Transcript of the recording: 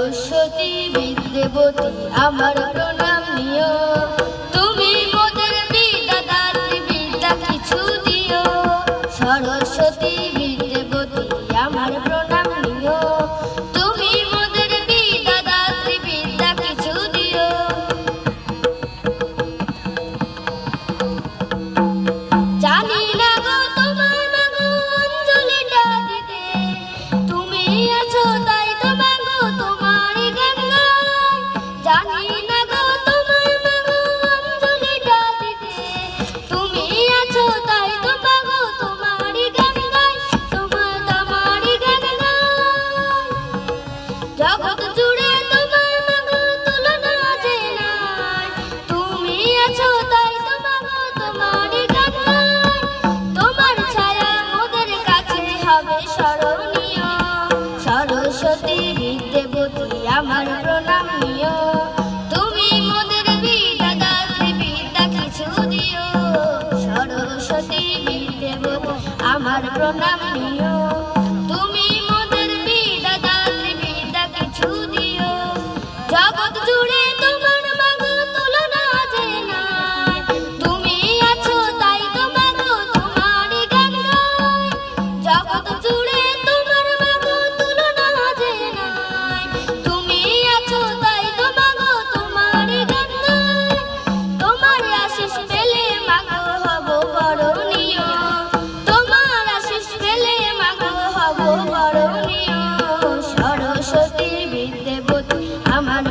সরস্বতী বিদ্যাবতী আমার প্রণাম নিও, তুমি মোদের বিদ্যাদাত্রী, বিদ্যা কিছু দিও। সরস্বতী বিদ্যাবতী আমার প্রণাম নিও, তুমি মোদের বিদ্যাদাত্রী, বিদ্যা কিছু দিও। জানি না গো তোমার মাগো অঞ্জলিটা দিতে, তুমি আছো তাই তো মাগো তোমার গান গাই। জানি না গো তোমার মাগো অঞ্জলিটা দিতে, তুমি আছো তাই তো মাগো তোমার গান গাই, তোমার গান গাই। জগৎ জুড়ে তোমার মাগো তুলনা যে নাই, তুমি আছো তাই তো মাগো তোমার গান গাই। তোমার ছায়া মোদের কাছে হবে স্মরণীয়, সরস্বতী বিদ্যাবতী আমার প্রণাম নিও, তুমি মোদের বিদ্যাদাত্রী, বিদ্যা কিছু দিও। সরস্বতী বিদ্যাবতী আমার প্রণাম নিও, তুমি মোদের বিদ্যাদাত্রী, বিদ্যা কিছু দিও। জগৎ জুড়ে তোমার মাগো তুলনা যে নাই, তুমি আছো তাই তো মাগো তোমার গান গাই। জগৎ জুড়ে তোমার মাগো তুলনা যে নাই, তুমি আছো তাই তো মাগো তোমার গান গাই। তোমার আশিস পেলে মাগো হব বরণীয়, তোমার আশিস পেলে মাগো হব বরণীয়। সরস্বতী বিদ্যাবতী আমার